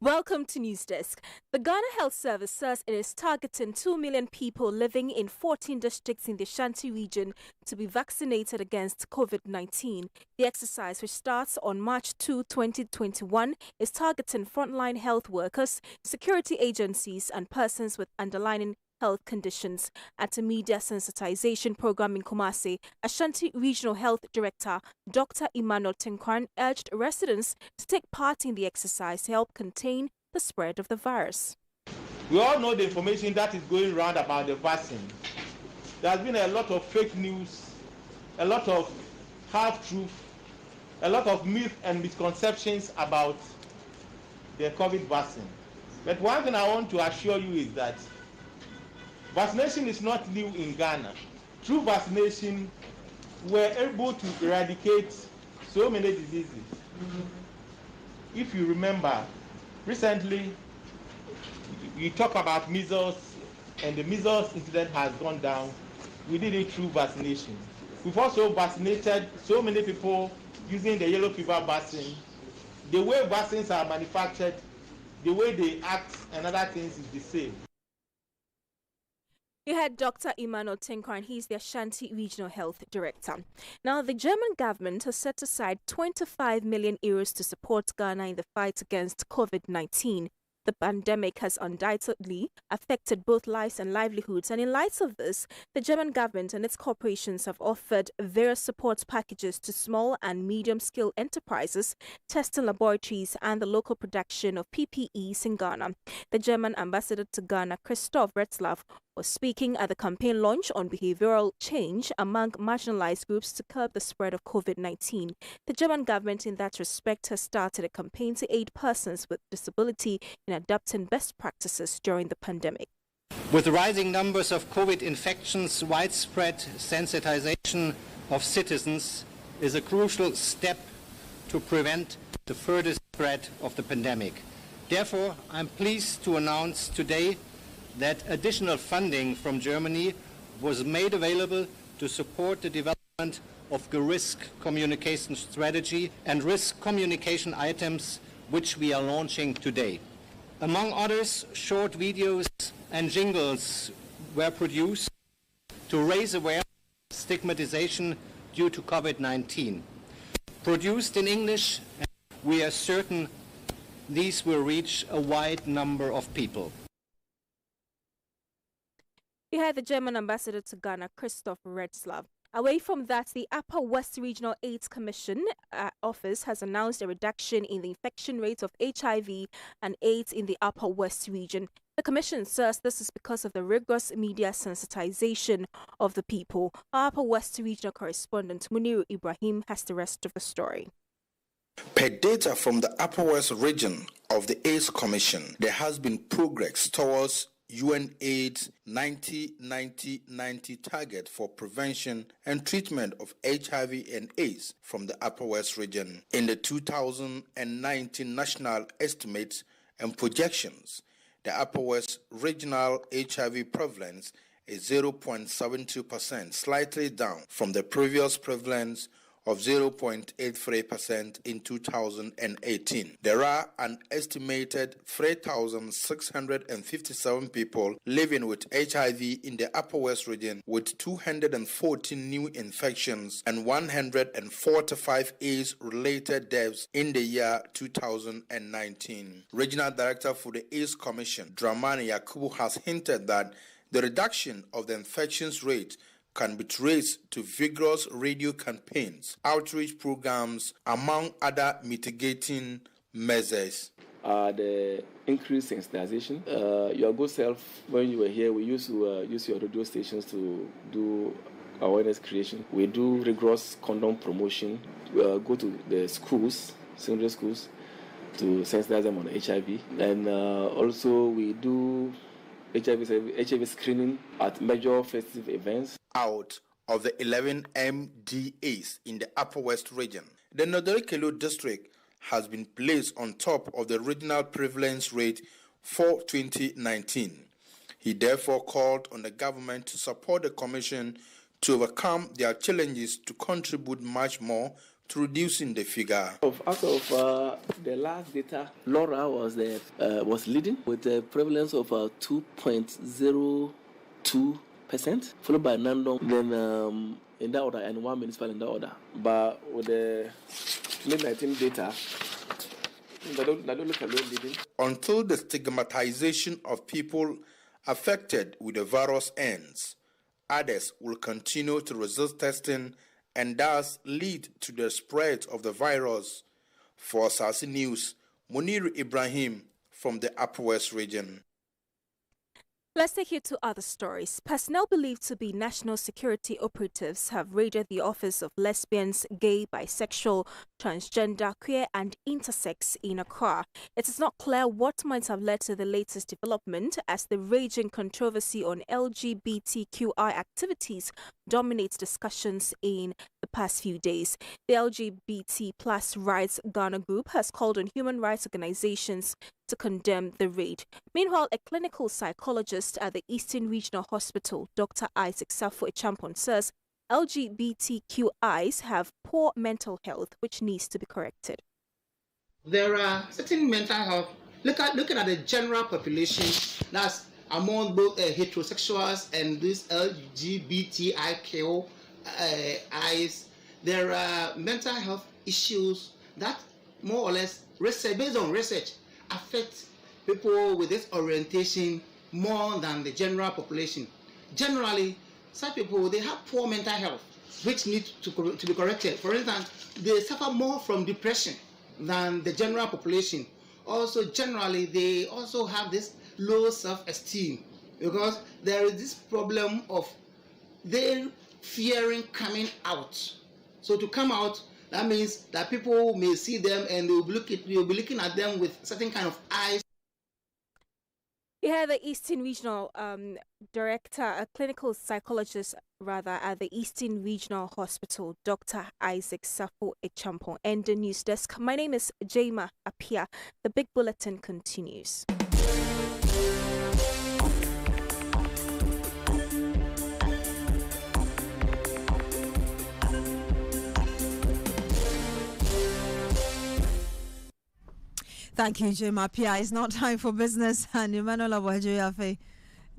Welcome to News Desk. The Ghana Health Service says it is targeting 2 million people living in 14 districts in the Ashanti region to be vaccinated against COVID-19. The exercise, which starts on March 2, 2021, is targeting frontline health workers, security agencies, and persons with underlying health conditions. At a media sensitization program in Kumasi, Ashanti Regional Health Director Dr. Emmanuel Tenkwan urged residents to take part in the exercise to help contain the spread of the virus. We all know the information that is going around about the vaccine. There has been a lot of fake news, a lot of half-truth, a lot of myth and misconceptions about the COVID vaccine. But one thing I want to assure you is that vaccination is not new in Ghana. Through vaccination, we're able to eradicate so many diseases. If you remember, recently, you talk about measles, and the measles incident has gone down. We did it through vaccination. We've also vaccinated so many people using the yellow fever vaccine. The way vaccines are manufactured, the way they act, and other things is the same. You had Dr. Emmanuel Tenkwan. He's the Ashanti Regional Health Director. Now, the German government has set aside 25 million euros to support Ghana in the fight against COVID-19. The pandemic has undoubtedly affected both lives and livelihoods, and in light of this, the German government and its corporations have offered various support packages to small and medium-scale enterprises, testing laboratories, and the local production of PPEs in Ghana. The German ambassador to Ghana, Christoph Retzlaff, was speaking at the campaign launch on behavioral change among marginalized groups to curb the spread of COVID-19. The German government, in that respect, has started a campaign to aid persons with disability in adopting best practices during the pandemic. With rising numbers of COVID infections, widespread sensitization of citizens is a crucial step to prevent the further spread of the pandemic. Therefore, I'm pleased to announce today that additional funding from Germany was made available to support the development of the risk communication strategy and risk communication items which we are launching today. Among others, short videos and jingles were produced to raise awareness of stigmatization due to COVID-19. Produced in English, we are certain these will reach a wide number of people. You had the German ambassador to Ghana, Christoph Retzlaff. Away from that, the Upper West Regional AIDS Commission office has announced a reduction in the infection rate of HIV and AIDS in the Upper West region. The commission says this is because of the rigorous media sensitization of the people. Our Upper West Regional correspondent Muniru Ibrahim has the rest of the story. Per data from the Upper West region of the AIDS Commission, there has been progress towards UNAIDS 90-90-90 target for prevention and treatment of HIV and AIDS from the Upper West region. In the 2019 national estimates and projections, the Upper West regional HIV prevalence is 0.72%, slightly down from the previous prevalence of 0.83% in 2018. There are an estimated 3,657 people living with HIV in the Upper West region, with 214 new infections and 145 AIDS-related deaths in the year 2019. Regional Director for the AIDS Commission, Dramani Yakubu, has hinted that the reduction of the infections rate can be traced to vigorous radio campaigns, outreach programs, among other mitigating measures. The increased sensitization. Your good self, when you were here, we used to use your radio stations to do awareness creation. We do rigorous condom promotion. We go to the schools, secondary schools, to sensitize them on HIV. And also we do HIV screening at major festive events. Out of the 11 MDAs in the Upper West region, the Nodorikelu district has been placed on top of the regional prevalence rate for 2019. He therefore called on the government to support the commission to overcome their challenges to contribute much more to reducing the figure. Out of the last data, Laura was leading with a prevalence of 2.02%, followed by Nandong, then in that order, and one municipal in that order. But with the 2019 data, I don't look at leading. Until the stigmatization of people affected with the virus ends, others will continue to resist testing and thus lead to the spread of the virus. For Asaase News, Munir Ibrahim from the Upper West region. Let's take you to other stories. Personnel believed to be national security operatives have raided the office of lesbians, gay, bisexual, transgender, queer and intersex in Accra. It is not clear what might have led to the latest development, as the raging controversy on LGBTQI activities dominates discussions in the past few days. The LGBT Plus Rights Ghana group has called on human rights organizations to condemn the raid. Meanwhile, a clinical psychologist at the Eastern Regional Hospital, Dr. Isaac Safo Echampon, says LGBTQIs have poor mental health, which needs to be corrected. There are certain mental health. Looking at the general population, that's among both heterosexuals and these LGBTIQIs, there are mental health issues that more or less, based on research, affect people with this orientation more than the general population. Generally, such people, they have poor mental health, which need to be corrected. For instance, they suffer more from depression than the general population. Also, generally, they also have this low self-esteem because there is this problem of they fearing coming out. So to come out, that means that people may see them and they'll be looking at them with certain kind of eyes. You had the Eastern Regional Director, a clinical psychologist rather, at the Eastern Regional Hospital, Dr. Isaac Safo Echampon, and the news desk. My name is Jaima Apia. The Big Bulletin continues. Thank you, Jim Apia. It's not time for business, and Emmanuel Abuajoyafe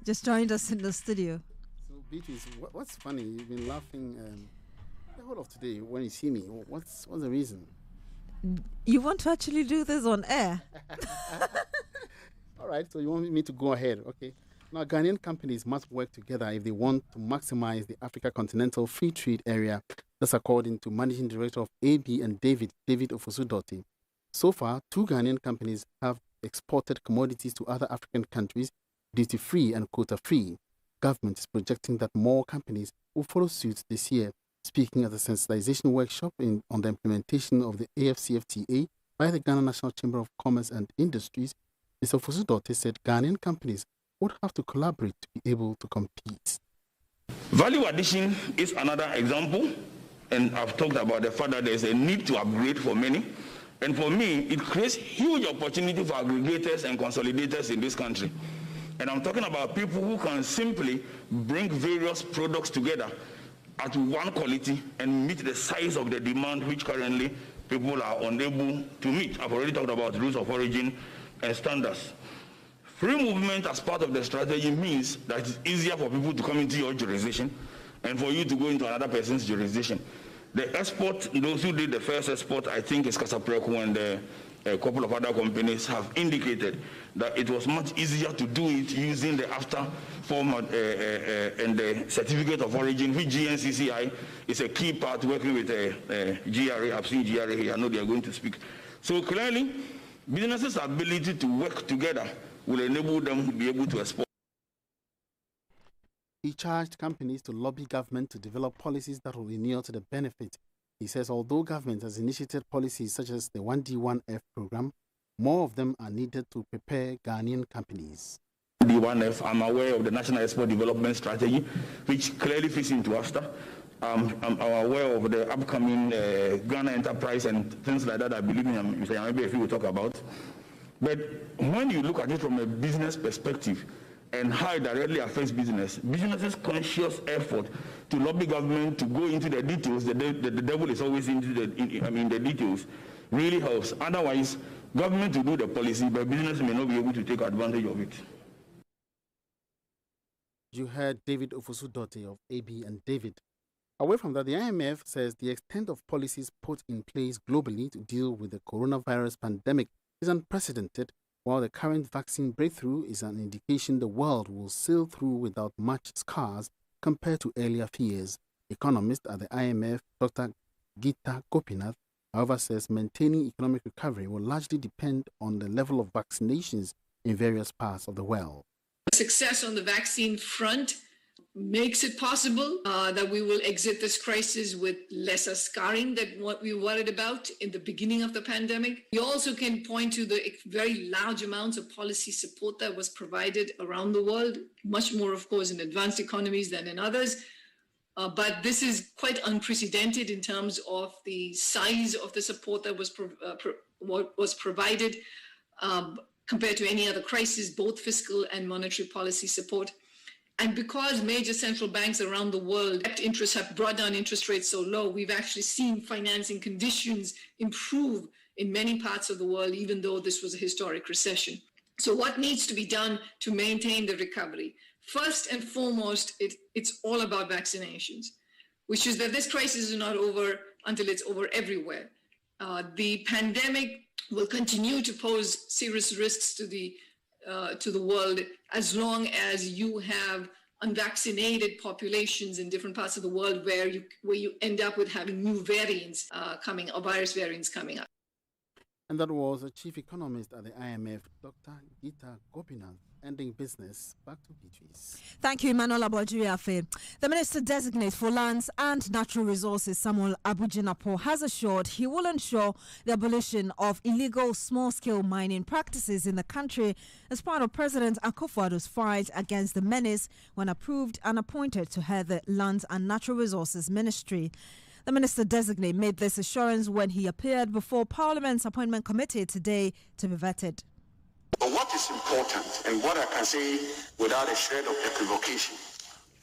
just joined us in the studio. So, Beatrice, what's funny? You've been laughing the whole of today when you see me. What's the reason? You want to actually do this on air? All right, so you want me to go ahead. Okay. Now, Ghanaian companies must work together if they want to maximize the Africa Continental Free Trade Area. That's according to Managing Director of AB and David Ofosu-Dorte. So far, 2 Ghanaian companies have exported commodities to other African countries duty-free and quota-free. Government is projecting that more companies will follow suit this year. Speaking at a sensitization workshop on the implementation of the AFCFTA by the Ghana National Chamber of Commerce and Industries, Mr. Ofosu-Dorte said Ghanaian companies would have to collaborate to be able to compete. Value addition is another example, and I've talked about the fact that there's a need to upgrade for many. And for me, it creates huge opportunity for aggregators and consolidators in this country. And I'm talking about people who can simply bring various products together at one quality and meet the size of the demand which currently people are unable to meet. I've already talked about rules of origin and standards. Free movement as part of the strategy means that it's easier for people to come into your jurisdiction and for you to go into another person's jurisdiction. The export, those who did the first export, I think is Casapreco and a couple of other companies have indicated that it was much easier to do it using the AFTA format and the certificate of origin, which GNCCI is a key part working with GRA. I've seen GRA here, I know they are going to speak. So clearly, businesses' ability to work together will enable them to be able to export. He charged companies to lobby government to develop policies that will inure to the benefit. He says although government has initiated policies such as the 1D1F program, more of them are needed to prepare Ghanaian companies. D1F, I'm aware of the National Export Development Strategy, which clearly fits into AFTA. I'm aware of the upcoming Ghana Enterprise and things like that. I believe Mr. Yamabe will talk about. But when you look at it from a business perspective, and how it directly affects business. Businesses' conscious effort to lobby government to go into the details, the devil is always into the details, really helps. Otherwise, government will do the policy, but business may not be able to take advantage of it. You heard David Ofosu-Dorte of AB and David. Away from that, the IMF says the extent of policies put in place globally to deal with the coronavirus pandemic is unprecedented, while the current vaccine breakthrough is an indication the world will sail through without much scars compared to earlier fears. Economist at the IMF, Dr. Geeta Gopinath, however, says maintaining economic recovery will largely depend on the level of vaccinations in various parts of the world. Success on the vaccine front makes it possible that we will exit this crisis with lesser scarring than what we worried about in the beginning of the pandemic. We also can point to the very large amounts of policy support that was provided around the world, much more, of course, in advanced economies than in others. But this is quite unprecedented in terms of the size of the support that was provided compared to any other crisis, both fiscal and monetary policy support. And because major central banks around the world have brought down interest rates so low, we've actually seen financing conditions improve in many parts of the world, even though this was a historic recession. So what needs to be done to maintain the recovery? First and foremost, it's all about vaccinations, which is that this crisis is not over until it's over everywhere. The pandemic will continue to pose serious risks to the world as long as you have unvaccinated populations in different parts of the world where you end up with having new variants coming, or virus variants coming up. And that was the chief economist at the IMF, Dr. Geeta Gopinath. Ending business. Back to Beatrice. Thank you, Emmanuel Abojuyafe. The Minister-designate for Lands and Natural Resources, Samuel Abujinapo, has assured he will ensure the abolition of illegal small-scale mining practices in the country as part of President Akufo-Addo's fight against the menace when approved and appointed to head the Lands and Natural Resources Ministry. The Minister-designate made this assurance when he appeared before Parliament's Appointment Committee today to be vetted. But what is important, and what I can say without a shred of equivocation,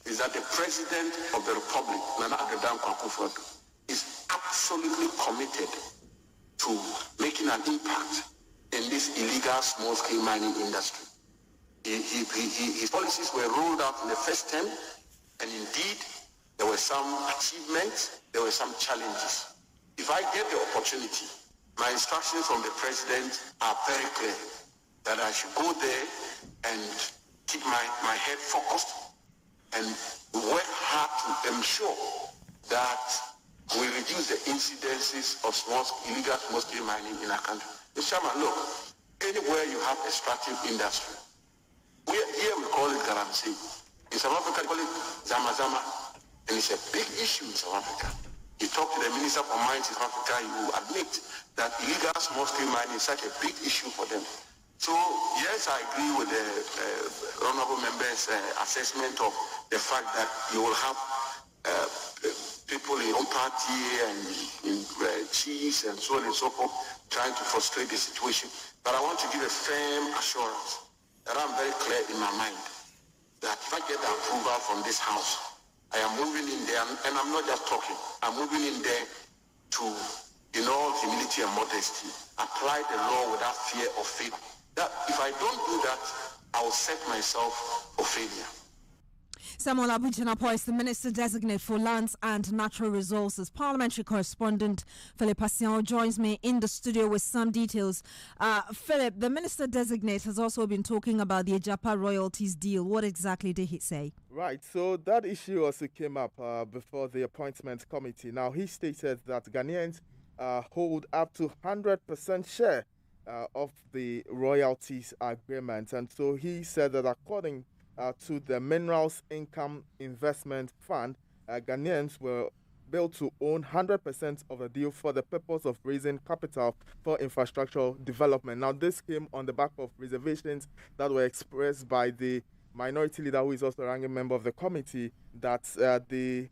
is that the President of the Republic, Nana Addo Akufo-Addo, is absolutely committed to making an impact in this illegal small-scale mining industry. His policies were rolled out in the first term, and indeed, there were some achievements, there were some challenges. If I get the opportunity, my instructions from the President are very clear, that I should go there and keep my head focused and work hard to ensure that we reduce the incidences of illegal small-scale mining in our country. Mr. Chairman, look, anywhere you have extractive industry, here we call it Galamsey. In South Africa, we call it Zama, and it's a big issue in South Africa. You talk to the Minister for Mines in South Africa, you admit that illegal small-scale mining is such a big issue for them. So, yes, I agree with the honorable member's assessment of the fact that you will have people in your own party and in chiefs and so on and so forth trying to frustrate the situation. But I want to give a firm assurance that I'm very clear in my mind that if I get the approval from this House, I am moving in there, and I'm not just talking, I'm moving in there to, in all humility and modesty, apply the law without fear or favor. That if I don't do that, I will set myself for failure. Samuel Abujinapo is the Minister-designate for Lands and Natural Resources. Parliamentary correspondent Philip Asiao joins me in the studio with some details. Philip, the Minister-designate has also been talking about the Ejapa royalties deal. What exactly did he say? Right, so that issue also came up before the appointment committee. Now, he stated that Ghanaians hold up to 100% share of the royalties agreement. And so he said that according to the Minerals Income Investment Fund, Ghanaians were built to own 100% of the deal for the purpose of raising capital for infrastructural development. Now, this came on the back of reservations that were expressed by the minority leader, who is also a ranking member of the committee, that the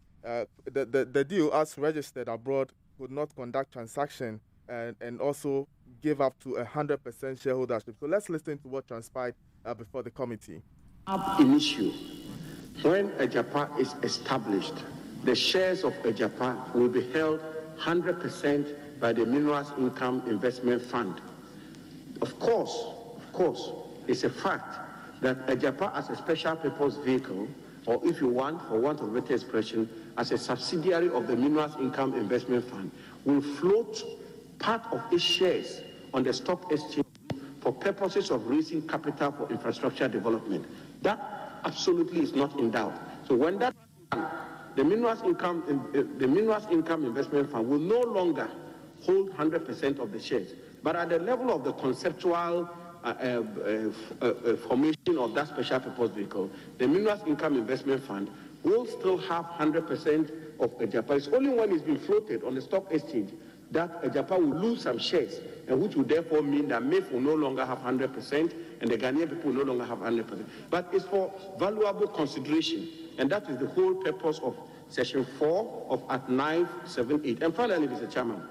deal, as registered abroad, could not conduct transaction and also give up to 100% shareholdership. So let's listen to what transpired before the committee. Ab initio, when Ejapa is established, the shares of Ejapa will be held 100% by the Minerals Income Investment Fund. Of course, it's a fact that Ejapa as a special purpose vehicle, or if you want, for want of better expression, as a subsidiary of the Minerals Income Investment Fund, will float part of its shares on the stock exchange for purposes of raising capital for infrastructure development. That absolutely is not in doubt. So when that the Minerals Income Investment Fund will no longer hold 100% of the shares, but at the level of the conceptual formation of that special purpose vehicle, the Minerals Income Investment Fund will still have 100% of Ejapa. It's only when it's been floated on the stock exchange that Ejapa will lose some shares, and which will therefore mean that MEF will no longer have 100% and the Ghanaian people will no longer have 100%. But it's for valuable consideration, and that is the whole purpose of Section 4 of Act 978. And finally, Mr. Chairman,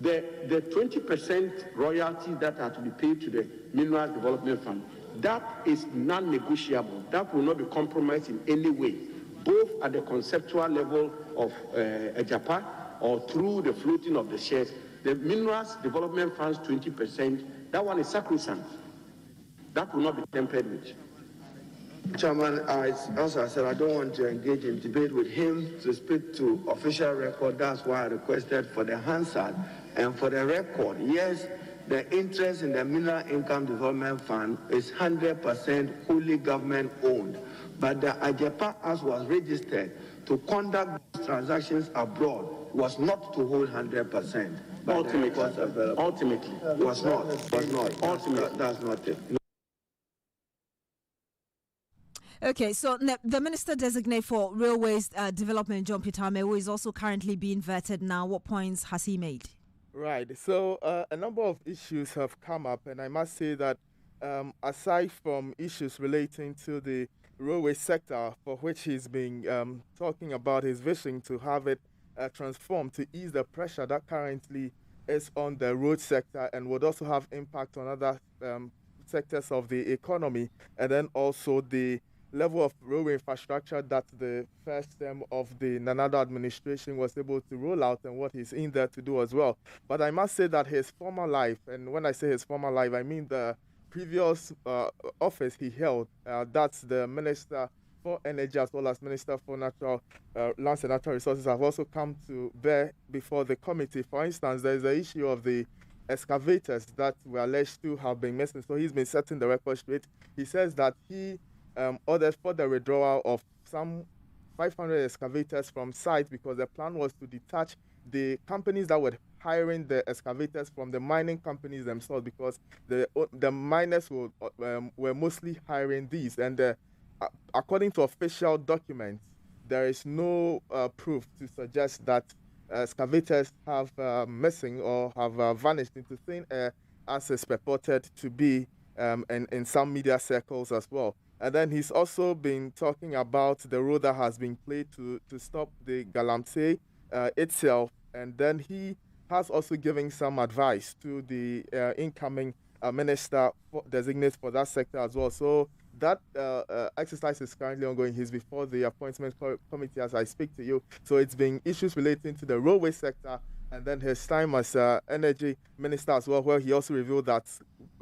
the 20% royalties that are to be paid to the Minerals Development Fund, that is non-negotiable. That will not be compromised in any way, both at the conceptual level of Ejapa or through the floating of the shares. The Minerals Development Fund's 20%, that one is sacrosanct. That will not be tampered with. Chairman, as I said, I don't want to engage in debate with him to speak to official record. That's why I requested for the Hansard. And for the record, yes, the interest in the Mineral Income Development Fund is 100% wholly government owned. But the Ejapa, as was registered to conduct transactions abroad, was not to hold 100%. Ultimately, was not. Ultimately, that's not it. Okay, so the Minister Designate for Railways Development, John Peter Amewo, is also currently being vetted now. What points has he made? Right. So a number of issues have come up, and I must say that aside from issues relating to the railway sector, for which he's been talking about his vision to have it transformed to ease the pressure that currently is on the road sector and would also have impact on other sectors of the economy, and then also the level of railway infrastructure that the first term of the Nanado administration was able to roll out and what he's in there to do as well. But I must say that his former life, and when I say his former life, I mean the previous office he held, that's the Minister for Energy as well as Minister for Natural Lands and Natural Resources, have also come to bear before the committee. For instance, there is the issue of the excavators that were alleged to have been missing. So he's been setting the record straight. He says that he ordered for the withdrawal of some 500 excavators from site because the plan was to detach the companies that were hiring the excavators from the mining companies themselves, because the miners were mostly hiring these. And according to official documents, there is no proof to suggest that excavators have missing or have vanished into thin air, as is purported to be in some media circles as well. And then he's also been talking about the role that has been played to stop the Galamsey itself. And then he has also given some advice to the incoming minister designate for that sector as well. So that exercise is currently ongoing. He's before the appointment committee as I speak to you. So it's been issues relating to the railway sector, and then his time as energy minister as well, where he also revealed that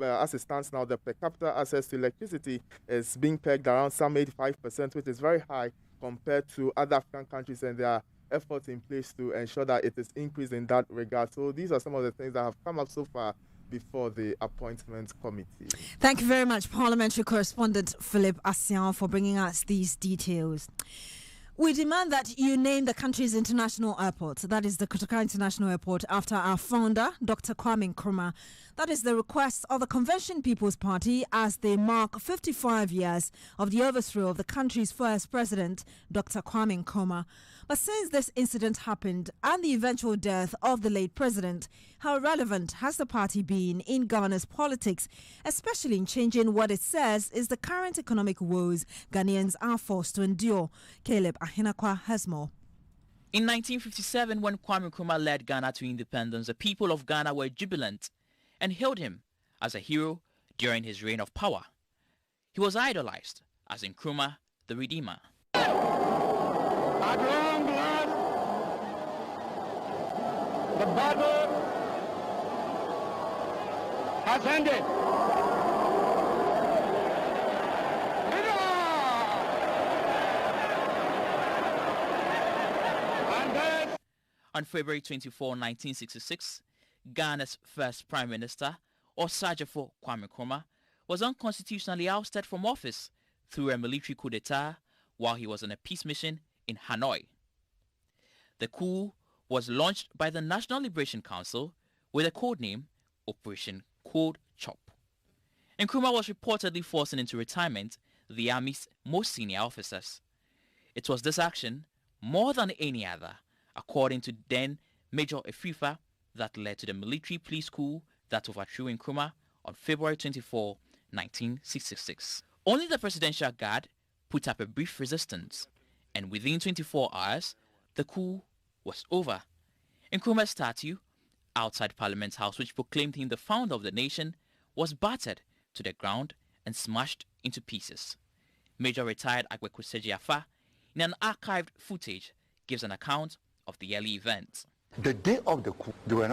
as it stands now, the per capita access to electricity is being pegged around some 85%, which is very high compared to other African countries, and there are efforts in place to ensure that it is increased in that regard. So these are some of the things that have come up so far before the appointment committee. Thank you very much, Parliamentary Correspondent Philip Asian, for bringing us these details. We demand that you name the country's international airport, that is the Kotoka International Airport, after our founder, Dr. Kwame Nkrumah. That is the request of the Convention People's Party as they mark 55 years of the overthrow of the country's first president, Dr. Kwame Nkrumah. But since this incident happened and the eventual death of the late president, how relevant has the party been in Ghana's politics, especially in changing what it says is the current economic woes Ghanaians are forced to endure? Caleb Ahinakwa has more. In 1957, when Kwame Nkrumah led Ghana to independence, the people of Ghana were jubilant and hailed him as a hero during his reign of power. He was idolized as Nkrumah the Redeemer. At long last, the battle has ended. On February 24, 1966, Ghana's first Prime Minister, Osagyefo Kwame Nkrumah, was unconstitutionally ousted from office through a military coup d'etat while he was on a peace mission in Hanoi. The coup was launched by the National Liberation Council with a code name Operation Cold Chop. Nkrumah was reportedly forced into retirement the army's most senior officers. It was this action, more than any other, according to then Major Efifa, that led to the military police coup that overthrew Nkrumah on February 24, 1966. Only the Presidential Guard put up a brief resistance, and within 24 hours, the coup was over. Nkrumah's statue outside Parliament House, which proclaimed him the founder of the nation, was battered to the ground and smashed into pieces. Major retired Agbeku Sejiafa, in an archived footage, gives an account of the early events. The day of the coup, they were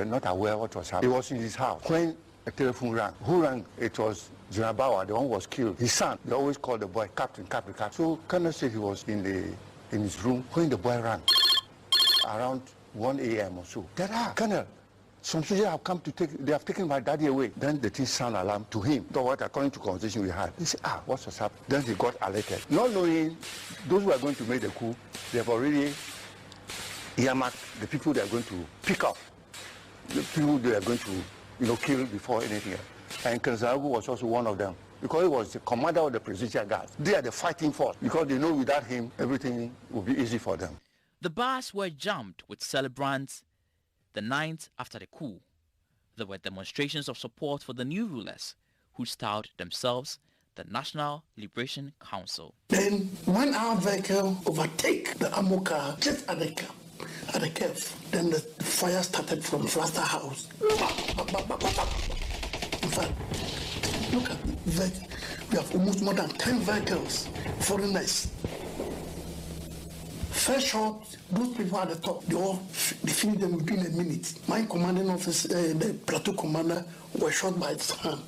not aware what was happening. He was in his house when a telephone rang. Who rang? It was Jinabawa, the one who was killed. His son, they always called the boy Captain. So Colonel said he was in his room when the boy rang around 1 a.m. or so. Colonel, some soldiers have come they have taken my daddy away. Then the thing sound alarm to him. So what, according to conversation we had, he said, what's happening? Then he got alerted. Not knowing those who are going to make the coup, they have already earmarked the people they are going to pick up, the people they are going to, kill before anything else. And Kanzaragu was also one of them, because he was the commander of the Presidential Guard. They are the fighting force, because they know without him, everything will be easy for them. The bars were jammed with celebrants the night after the coup. There were demonstrations of support for the new rulers, who styled themselves the National Liberation Council. Then when our vehicle overtake the ammo car just at the curve, then the fire started from Flaster House. In fact, look at the we have almost more than 10 vehicles, foreigners. First shot, those people at the top, they finished them within a minute. My commanding officer, the platoon commander, was shot by his hand.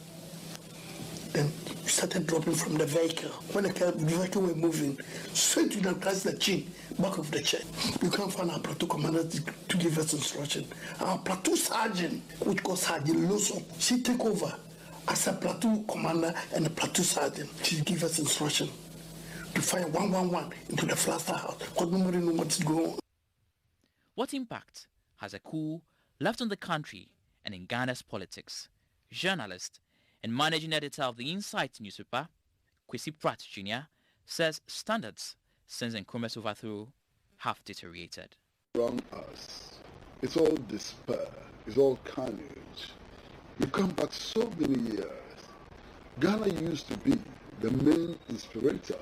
Then we started dropping from the vehicle. When the vehicle were moving, straight to the chin, back of the chest. We can't find our platoon commander to give us instruction. Our platoon sergeant, which was Sergeant Loso, she take over as a platoon commander and a platoon sergeant. She give us instruction to fire 111 into the Flaster House, because nobody knows what's going on. What impact has a coup left on the country and in Ghana's politics? Journalist and managing editor of the Insight newspaper, Kwesi Pratt Jr., says standards since Nkrumah's overthrow have deteriorated. Around us, it's all despair, it's all carnage. You come back so many years. Ghana used to be the main inspirator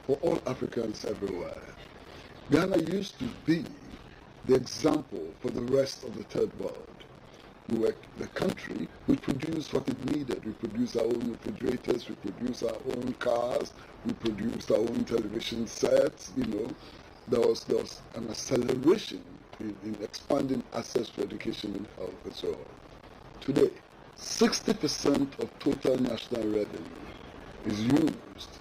for all Africans everywhere. Ghana used to be the example for the rest of the third world. We were the country which produced what it needed. We produced our own refrigerators, we produced our own cars, we produced our own television sets, There was an acceleration in expanding access to education and health and so on. Today, 60% of total national revenue is used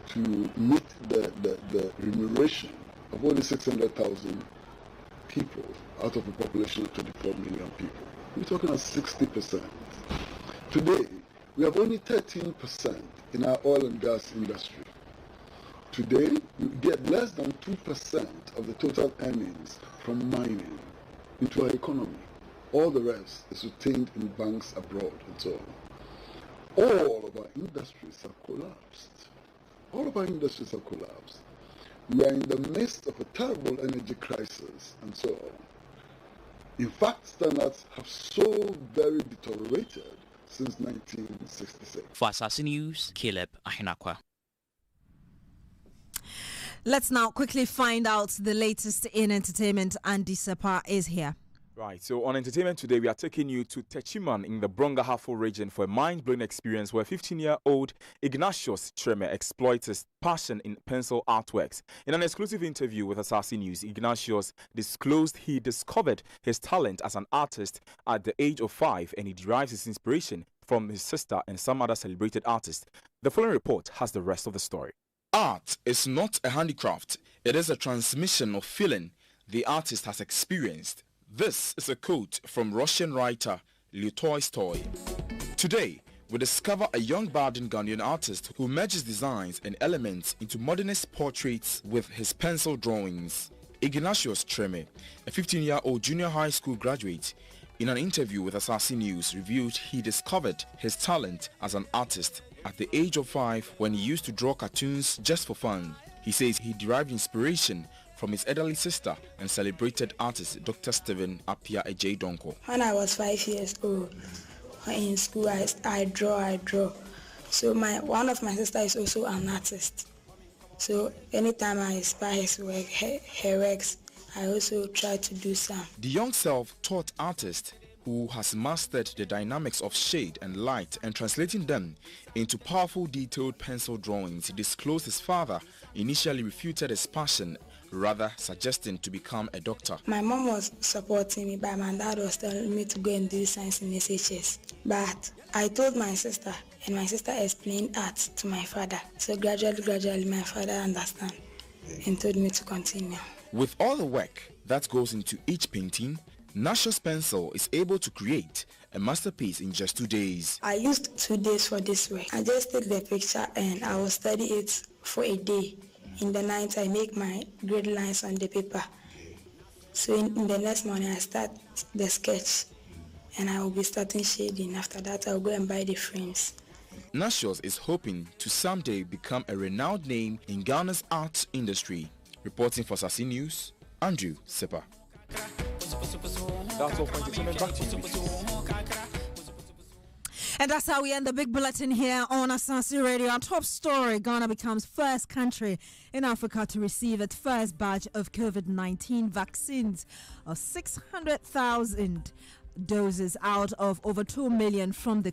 to meet the remuneration of only 600,000 people out of a population of 24 million people. We're talking about 60%. Today, we have only 13% in our oil and gas industry. Today, we get less than 2% of the total earnings from mining into our economy. All the rest is retained in banks abroad and so on. All of our industries have collapsed. We are in the midst of a terrible energy crisis and so on. In fact, standards have so very deteriorated since 1966. For Asaase News, Caleb Ahinakwa. Let's now quickly find out the latest in entertainment. Andy Sepa is here. Right, so on entertainment today, we are taking you to Techiman in the Brongahafo region for a mind-blowing experience where 15-year-old Ignatius Treme exploits his passion in pencil artworks. In an exclusive interview with Asaase News, Ignatius disclosed he discovered his talent as an artist at the age of 5 and he derives his inspiration from his sister and some other celebrated artists. The following report has the rest of the story. Art is not a handicraft. It is a transmission of feeling the artist has experienced. This is a quote from Russian writer Leo Tolstoy. Today, we discover a young budding Ghanaian artist who merges designs and elements into modernist portraits with his pencil drawings. Ignatius Treme, a 15-year-old junior high school graduate, in an interview with Asaase News, revealed he discovered his talent as an artist at the age of 5 when he used to draw cartoons just for fun. He says he derived inspiration from his elderly sister and celebrated artist Dr. Stephen Apia Ejay Donko. When I was 5 years old, in school I draw. So one of my sisters is also an artist. So anytime I inspire his work, her works, I also try to do some. The young self-taught artist who has mastered the dynamics of shade and light and translating them into powerful detailed pencil drawings, disclosed his father initially refuted his passion, rather suggesting to become a doctor. My mom was supporting me, but my dad was telling me to go and do science in SHS. But I told my sister, and my sister explained art to my father. So gradually my father understood and told me to continue. With all the work that goes into each painting, Ignatius Pencil is able to create a masterpiece in just 2 days. I used 2 days for this work. I just take the picture and I will study it for a day. In the night, I make my grid lines on the paper. So in the next morning, I start the sketch and I will be starting shading. After that, I'll go and buy the frames. Ignatius is hoping to someday become a renowned name in Ghana's art industry. Reporting for Asaase News, Andrew Sepa. That's all for entertainment. Back to you. And that's how we end the big bulletin here on Asaase Radio. Our top story, Ghana becomes first country in Africa to receive its first batch of COVID-19 vaccines of 600,000 doses out of over 2 million from the